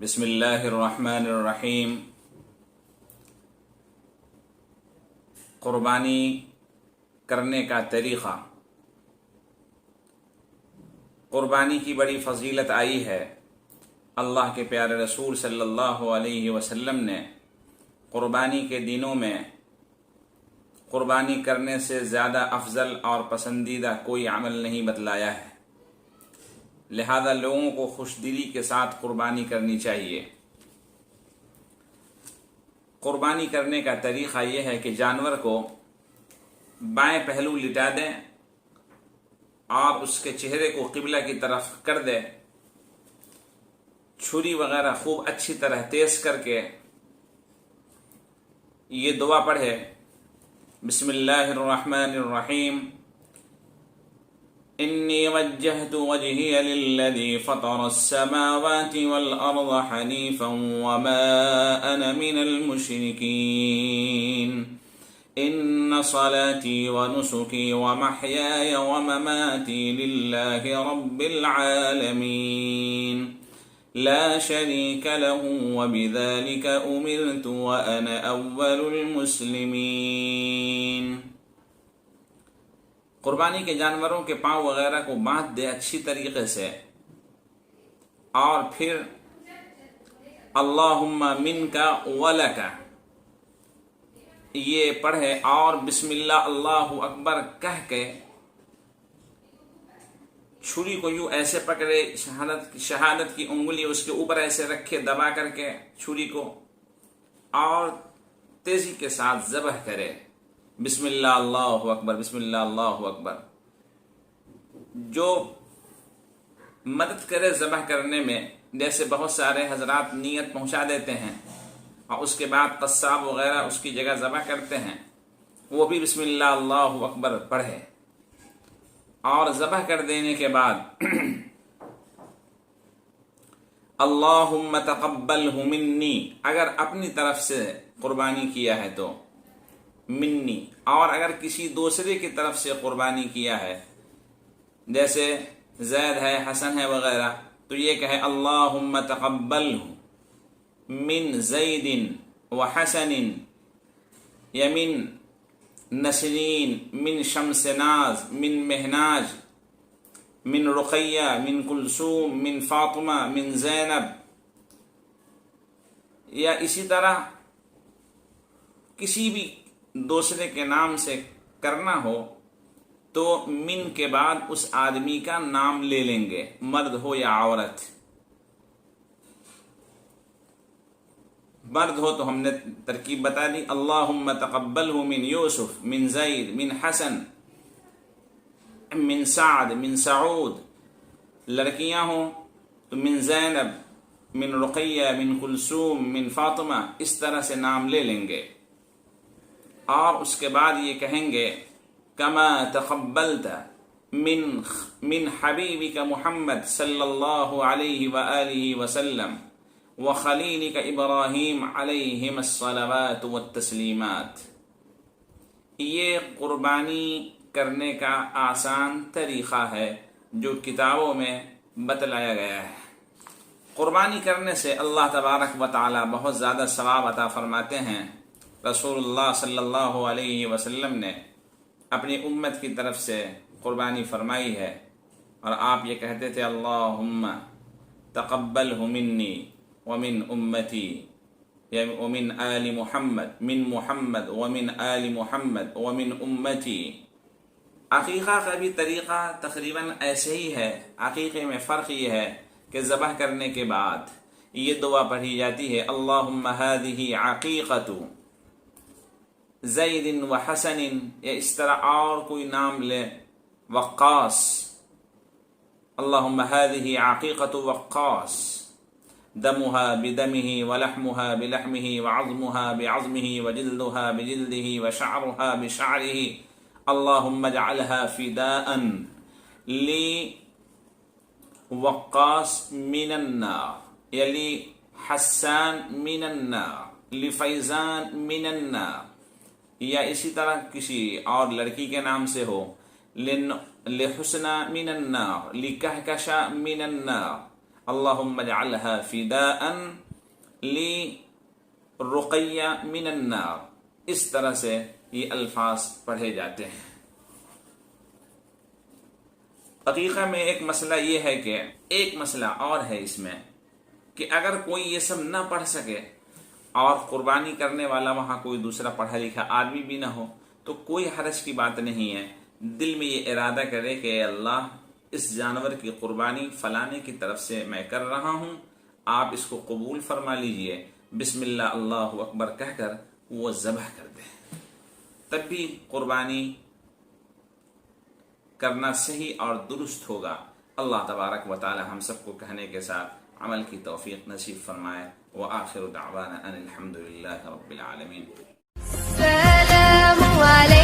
بسم اللہ الرحمن الرحیم۔ قربانی کرنے کا طریقہ۔ قربانی کی بڑی فضیلت آئی ہے۔ اللہ کے پیارے رسول صلی اللہ علیہ وسلم نے قربانی کے دنوں میں قربانی کرنے سے زیادہ افضل اور پسندیدہ کوئی عمل نہیں بتلایا ہے، لہذا لوگوں کو خوش دلی کے ساتھ قربانی کرنی چاہیے۔ قربانی کرنے کا طریقہ یہ ہے کہ جانور کو بائیں پہلو لٹا دیں اور اس کے چہرے کو قبلہ کی طرف کر دیں، چھری وغیرہ خوب اچھی طرح تیز کر کے یہ دعا پڑھے، بسم اللہ الرحمن الرحیم، انی وجہت وجہی للذی فطر السماوات والارض حنیفا وما انا من المشرکین، ان صلاتی ونسکی ومحیای ومماتی للہ رب العالمین لا شریک له وبذلک امرت وانا اول المسلمین۔ قربانی کے جانوروں کے پاؤں وغیرہ کو باندھ دے اچھی طریقے سے، اور پھر اللہم منکا ولکا یہ پڑھے، اور بسم اللہ اللہ اکبر کہہ کے چھری کو یوں ایسے پکڑے، شہادت کی انگلی اس کے اوپر ایسے رکھے دبا کر کے چھری کو، اور تیزی کے ساتھ ذبح کرے، بسم اللہ اللہ اکبر، بسم اللہ اللہ اکبر۔ جو مدد کرے ذبح کرنے میں، جیسے بہت سارے حضرات نیت پہنچا دیتے ہیں اور اس کے بعد قصاب وغیرہ اس کی جگہ ذبح کرتے ہیں، وہ بھی بسم اللہ اللہ اکبر پڑھے، اور ذبح کر دینے کے بعد اللہم تقبلہ منی، اگر اپنی طرف سے قربانی کیا ہے تو منی، اور اگر کسی دوسرے کی طرف سے قربانی کیا ہے، جیسے زید ہے، حسن ہے وغیرہ، تو یہ کہے اللہم تقبلہ من زید وحسن یا من نسرین، من شمس ناز، من مہناج، من رقیہ، من کلثوم، من فاطمہ، من زینب، یا اسی طرح کسی بھی دوسرے کے نام سے کرنا ہو تو من کے بعد اس آدمی کا نام لے لیں گے، مرد ہو یا عورت۔ مرد ہو تو ہم نے ترکیب بتا دی، اللہم تقبلہ من یوسف، من زید، من حسن، من سعد، من سعود۔ لڑکیاں ہوں تو من زینب، من رقیہ، من کلثوم، من فاطمہ، اس طرح سے نام لے لیں گے، اور اس کے بعد یہ کہیں گے کما تقبلت من حبیبک محمد صلی اللہ علیہ وآلہ وسلم وخلیلک ابراہیم علیہم الصلوات والتسلیمات۔ یہ قربانی کرنے کا آسان طریقہ ہے جو کتابوں میں بتلایا گیا ہے۔ قربانی کرنے سے اللہ تبارک و تعالی بہت زیادہ ثواب عطا فرماتے ہیں۔ رسول اللہ صلی اللہ علیہ وسلم نے اپنی امت کی طرف سے قربانی فرمائی ہے، اور آپ یہ کہتے تھے اللہم تقبلہ منی ومن امتی ومن آل محمد، من محمد ومن آل محمد ومن امتی۔ عقیقہ کا بھی طریقہ تقریباً ایسے ہی ہے۔ عقیقے میں فرق یہ ہے کہ ذبح کرنے کے بعد یہ دعا پڑھی جاتی ہے اللہم ہذہ عقیقۃ زید و حسن، یا اس طرح اور کوئی نام لے، وقاص، اللہم ہذہ عقیقۃ وقاص، دمها بدمه ولحمها بلحمه وعظمها بعظمه وجلدها بجلده وشعرها بشعره، اللہم اجعلها فداء لوقاص من النار، یا لحسان من النار، لفیضان من النار، یا اسی طرح کسی اور لڑکی کے نام سے ہو، لحسنہ من النار، لکہکشہ من النار، اللہم اجعلها فداء لی رقیہ من النار، اس طرح سے یہ الفاظ پڑھے جاتے ہیں۔ حقیقہ میں ایک مسئلہ یہ ہے کہ ایک مسئلہ اور ہے اس میں کہ اگر کوئی یہ سب نہ پڑھ سکے اور قربانی کرنے والا وہاں کوئی دوسرا پڑھا لکھا آدمی بھی نہ ہو تو کوئی حرج کی بات نہیں ہے، دل میں یہ ارادہ کرے کہ اے اللہ اس جانور کی قربانی فلانے کی طرف سے میں کر رہا ہوں، آپ اس کو قبول فرما لیجئے، بسم اللہ اللہ اکبر کہہ کر وہ ذبح کر دے، تب بھی قربانی کرنا صحیح اور درست ہوگا۔ اللہ تبارک و تعالی ہم سب کو کہنے کے ساتھ عمل کی توفیق نصیب فرمائے۔ وآخر دعوانا ان الحمد للہ رب العالمین۔ السلام علیکم۔